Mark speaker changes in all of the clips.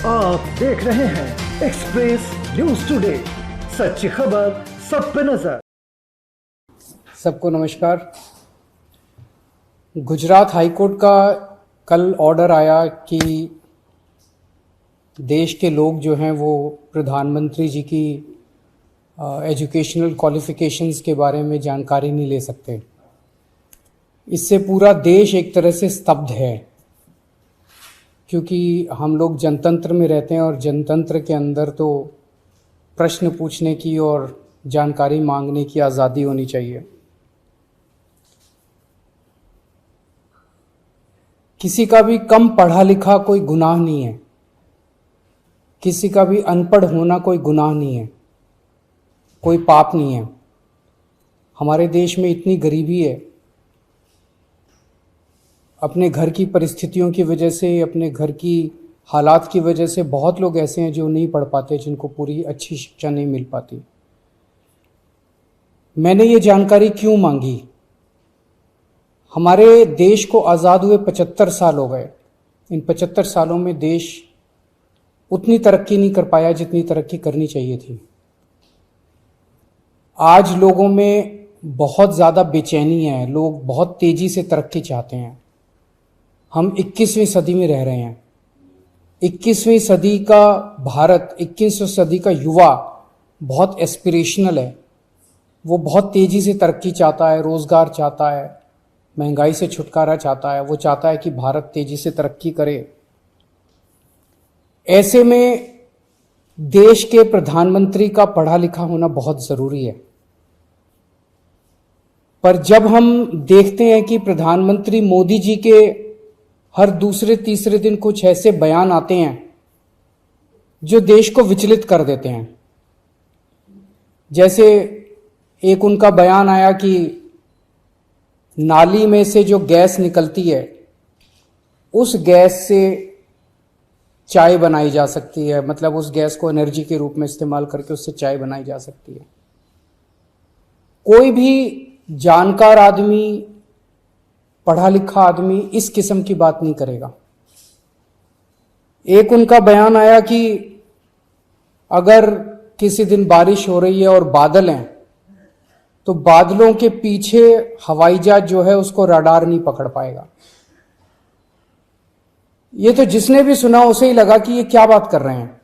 Speaker 1: आप देख रहे हैं एक्सप्रेस न्यूज टुडे, सच्ची खबर सब पे नजर।
Speaker 2: सबको नमस्कार। गुजरात हाईकोर्ट का कल ऑर्डर आया कि देश के लोग जो हैं वो प्रधानमंत्री जी की एजुकेशनल क्वालिफिकेशंस के बारे में जानकारी नहीं ले सकते। इससे पूरा देश एक तरह से स्तब्ध है, क्योंकि हम लोग जनतंत्र में रहते हैं और जनतंत्र के अंदर तो प्रश्न पूछने की और जानकारी मांगने की आज़ादी होनी चाहिए। किसी का भी कम पढ़ा लिखा कोई गुनाह नहीं है, किसी का भी अनपढ़ होना कोई गुनाह नहीं है, कोई पाप नहीं है। हमारे देश में इतनी गरीबी है, अपने घर की परिस्थितियों की वजह से, अपने घर की हालात की वजह से बहुत लोग ऐसे हैं जो नहीं पढ़ पाते, जिनको पूरी अच्छी शिक्षा नहीं मिल पाती। मैंने ये जानकारी क्यों मांगी? हमारे देश को आज़ाद हुए 75 साल हो गए। इन 75 सालों में देश उतनी तरक्की नहीं कर पाया जितनी तरक्की करनी चाहिए थी। आज लोगों में बहुत ज़्यादा बेचैनी है, लोग बहुत तेज़ी से तरक्की चाहते हैं। हम 21वीं सदी में रह रहे हैं। 21वीं सदी का भारत, 21वीं सदी का युवा बहुत एस्पिरेशनल है। वो बहुत तेज़ी से तरक्की चाहता है, रोज़गार चाहता है, महंगाई से छुटकारा चाहता है। वो चाहता है कि भारत तेज़ी से तरक्की करे। ऐसे में देश के प्रधानमंत्री का पढ़ा लिखा होना बहुत ज़रूरी है। पर जब हम देखते हैं कि प्रधानमंत्री मोदी जी के हर दूसरे तीसरे दिन कुछ ऐसे बयान आते हैं जो देश को विचलित कर देते हैं। जैसे एक उनका बयान आया कि नाली में से जो गैस निकलती है, उस गैस से चाय बनाई जा सकती है, मतलब उस गैस को एनर्जी के रूप में इस्तेमाल करके उससे चाय बनाई जा सकती है। कोई भी जानकार आदमी, पढ़ा लिखा आदमी इस किस्म की बात नहीं करेगा। एक उनका बयान आया कि अगर किसी दिन बारिश हो रही है और बादल हैं, तो बादलों के पीछे हवाई जहाज जो है उसको रडार नहीं पकड़ पाएगा। ये तो जिसने भी सुना उसे ही लगा कि ये क्या बात कर रहे हैं।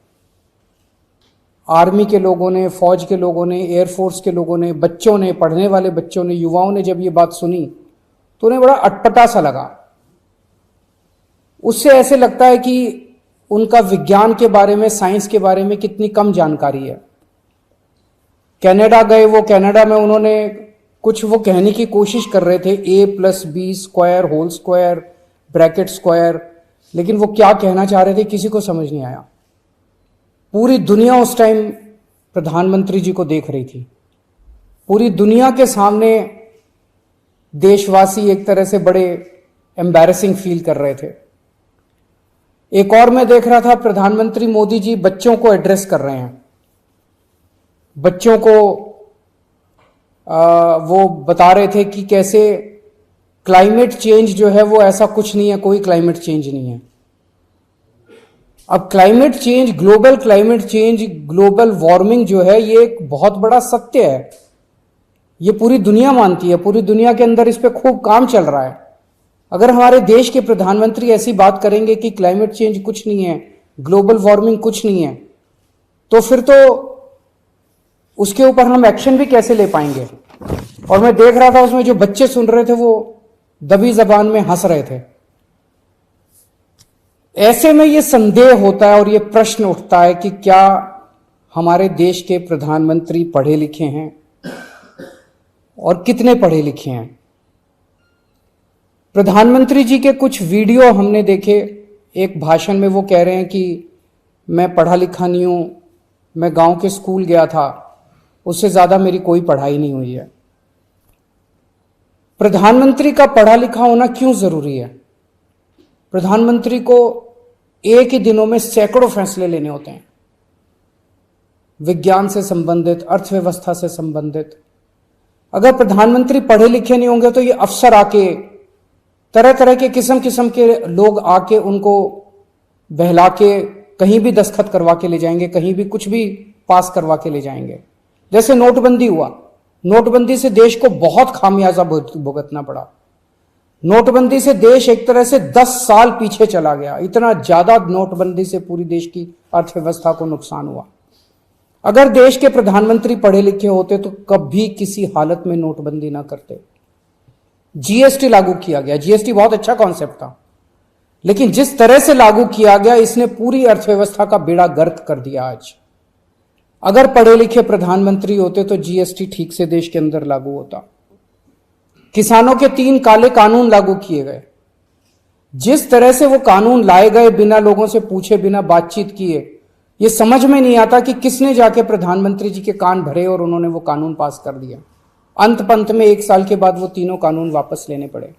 Speaker 2: आर्मी के लोगों ने, फौज के लोगों ने, एयरफोर्स के लोगों ने, बच्चों ने, पढ़ने वाले बच्चों ने, युवाओं ने जब ये बात सुनी तो उन्हें बड़ा अटपटा सा लगा। उससे ऐसे लगता है कि उनका विज्ञान के बारे में, साइंस के बारे में कितनी कम जानकारी है। कनाडा गए, वो कनाडा में उन्होंने कुछ वो कहने की कोशिश कर रहे थे, a+b² whole square bracket square, लेकिन वो क्या कहना चाह रहे थे किसी को समझ नहीं आया। पूरी दुनिया उस टाइम प्रधानमंत्री जी को देख रही थी। पूरी दुनिया के सामने देशवासी एक तरह से बड़े एम्बैरेसिंग फील कर रहे थे। एक और मैं देख रहा था, प्रधानमंत्री मोदी जी बच्चों को एड्रेस कर रहे हैं। बच्चों को वो बता रहे थे कि कैसे क्लाइमेट चेंज जो है वो ऐसा कुछ नहीं है, कोई क्लाइमेट चेंज नहीं है। अब climate change, global climate change, global warming जो है ये एक बहुत बड़ा सत्य है। ये पूरी दुनिया मानती है, पूरी दुनिया के अंदर इस पे खूब काम चल रहा है। अगर हमारे देश के प्रधानमंत्री ऐसी बात करेंगे कि क्लाइमेट चेंज कुछ नहीं है, ग्लोबल वार्मिंग कुछ नहीं है, तो फिर तो उसके ऊपर हम एक्शन भी कैसे ले पाएंगे। और मैं देख रहा था उसमें जो बच्चे सुन रहे थे वो दबी जबान में हंस रहे थे। ऐसे में ये संदेह होता है और ये प्रश्न उठता है कि क्या हमारे देश के प्रधानमंत्री पढ़े लिखे हैं और कितने पढ़े लिखे हैं। प्रधानमंत्री जी के कुछ वीडियो हमने देखे। एक भाषण में वो कह रहे हैं कि मैं पढ़ा लिखा नहीं हूं, मैं गांव के स्कूल गया था, उससे ज्यादा मेरी कोई पढ़ाई नहीं हुई है। प्रधानमंत्री का पढ़ा लिखा होना क्यों जरूरी है? प्रधानमंत्री को एक ही दिनों में सैकड़ों फैसले लेने होते हैं, विज्ञान से संबंधित, अर्थव्यवस्था से संबंधित। अगर प्रधानमंत्री पढ़े लिखे नहीं होंगे तो ये अफसर आके, तरह तरह के किस्म किस्म के लोग आके उनको बहला के कहीं भी दस्तखत करवा के ले जाएंगे, कहीं भी कुछ भी पास करवा के ले जाएंगे। जैसे नोटबंदी हुआ, नोटबंदी से देश को बहुत खामियाजा भुगतना पड़ा। नोटबंदी से देश एक तरह से 10 साल पीछे चला गया। इतना ज्यादा नोटबंदी से पूरी देश की अर्थव्यवस्था को नुकसान हुआ। अगर देश के प्रधानमंत्री पढ़े लिखे होते तो कभी किसी हालत में नोटबंदी ना करते। जीएसटी लागू किया गया, जीएसटी बहुत अच्छा कॉन्सेप्ट था, लेकिन जिस तरह से लागू किया गया इसने पूरी अर्थव्यवस्था का बेड़ा गर्क कर दिया। आज अगर पढ़े लिखे प्रधानमंत्री होते तो जीएसटी ठीक से देश के अंदर लागू होता। किसानों के 3 काले कानून लागू किए गए। जिस तरह से वो कानून लाए गए बिना लोगों से पूछे, बिना बातचीत किए, ये समझ में नहीं आता कि किसने जाके प्रधानमंत्री जी के कान भरे और उन्होंने वो कानून पास कर दिया। अंत पंत में 1 साल के बाद वो तीनों कानून वापस लेने पड़े।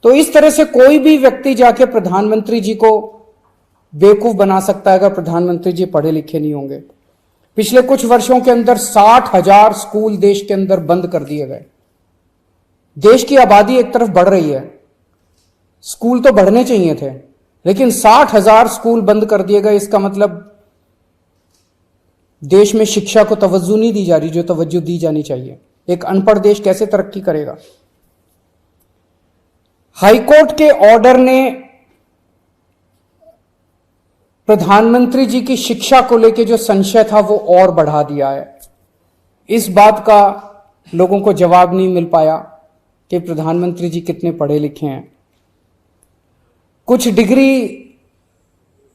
Speaker 2: तो इस तरह से कोई भी व्यक्ति जाके प्रधानमंत्री जी को बेवकूफ बना सकता है अगर प्रधानमंत्री जी पढ़े लिखे नहीं होंगे। पिछले कुछ वर्षों के अंदर 60,000 स्कूल देश के अंदर बंद कर दिए गए। देश की आबादी एक तरफ बढ़ रही है, स्कूल तो बढ़ने चाहिए थे, लेकिन 60,000 स्कूल बंद कर दिए गए। इसका मतलब देश में शिक्षा को तवज्जो नहीं दी जा रही जो तवज्जो दी जानी चाहिए। एक अनपढ़ देश कैसे तरक्की करेगा? हाईकोर्ट के ऑर्डर ने प्रधानमंत्री जी की शिक्षा को लेकर जो संशय था वो और बढ़ा दिया है। इस बात का लोगों को जवाब नहीं मिल पाया कि प्रधानमंत्री जी कितने पढ़े लिखे हैं। कुछ डिग्री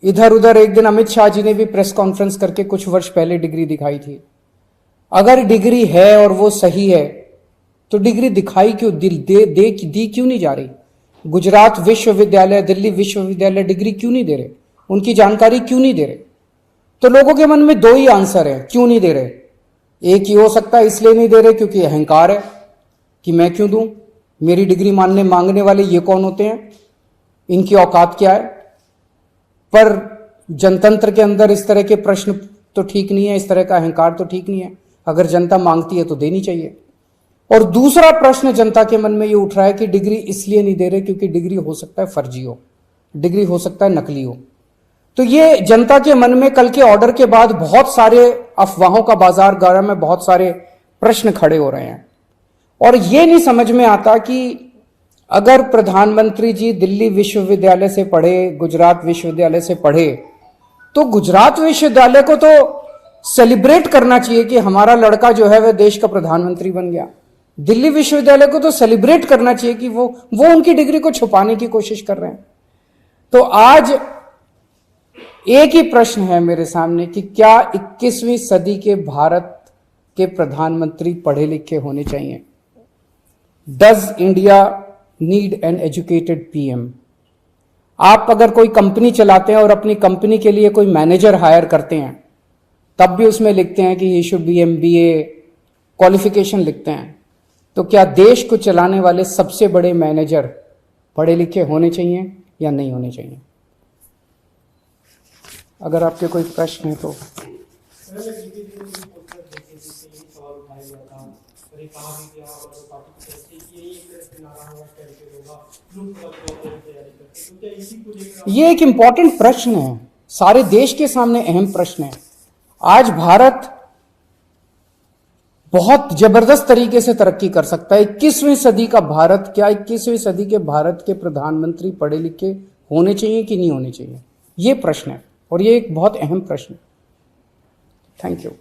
Speaker 2: इधर उधर, एक दिन अमित शाह जी ने भी प्रेस कॉन्फ्रेंस करके कुछ वर्ष पहले डिग्री दिखाई थी। अगर डिग्री है और वो सही है तो डिग्री दिखाई क्यों, दी क्यों नहीं जा रही? गुजरात विश्वविद्यालय, दिल्ली विश्वविद्यालय डिग्री क्यों नहीं दे रहे? उनकी जानकारी क्यों नहीं दे रहे? तो लोगों के मन में 2 ही आंसर है क्यों नहीं दे रहे। एक ही हो सकता है इसलिए नहीं दे रहे क्योंकि अहंकार है कि मैं क्यों दूं, मेरी डिग्री मांगने वाले ये कौन होते हैं, इनकी औकात क्या है। पर जनतंत्र के अंदर इस तरह के प्रश्न तो ठीक नहीं है, इस तरह का अहंकार तो ठीक नहीं है। अगर जनता मांगती है तो देनी चाहिए। और दूसरा प्रश्न जनता के मन में ये उठ रहा है कि डिग्री इसलिए नहीं दे रहे क्योंकि डिग्री हो सकता है फर्जी हो, डिग्री हो सकता है नकली हो। तो ये जनता के मन में कल के ऑर्डर के बाद बहुत सारे अफवाहों का बाजार गर्म है, बहुत सारे प्रश्न खड़े हो रहे हैं। और ये नहीं समझ में आता कि अगर प्रधानमंत्री जी दिल्ली विश्वविद्यालय से पढ़े, गुजरात विश्वविद्यालय से पढ़े, तो गुजरात विश्वविद्यालय को तो सेलिब्रेट करना चाहिए कि हमारा लड़का जो है वह देश का प्रधानमंत्री बन गया। दिल्ली विश्वविद्यालय को तो सेलिब्रेट करना चाहिए कि वो उनकी डिग्री को छुपाने की कोशिश कर रहे हैं। तो आज एक ही प्रश्न है मेरे सामने कि क्या 21वीं सदी के भारत के प्रधानमंत्री पढ़े लिखे होने चाहिए? Does India need an educated PM? आप अगर कोई कंपनी चलाते हैं और अपनी कंपनी के लिए कोई मैनेजर हायर करते हैं, तब भी उसमें लिखते हैं कि he should be MBA qualification लिखते हैं। तो क्या देश को चलाने वाले सबसे बड़े मैनेजर पढ़े लिखे होने चाहिए या नहीं होने चाहिए? अगर आपके कोई प्रश्न है तो। ये एक इंपॉर्टेंट प्रश्न है, सारे देश के सामने अहम प्रश्न है। आज भारत बहुत जबरदस्त तरीके से तरक्की कर सकता है। 21वीं सदी का भारत, क्या 21वीं सदी के भारत के प्रधानमंत्री पढ़े लिखे होने चाहिए कि नहीं होने चाहिए? ये प्रश्न है और ये एक बहुत अहम प्रश्न है। Thank you.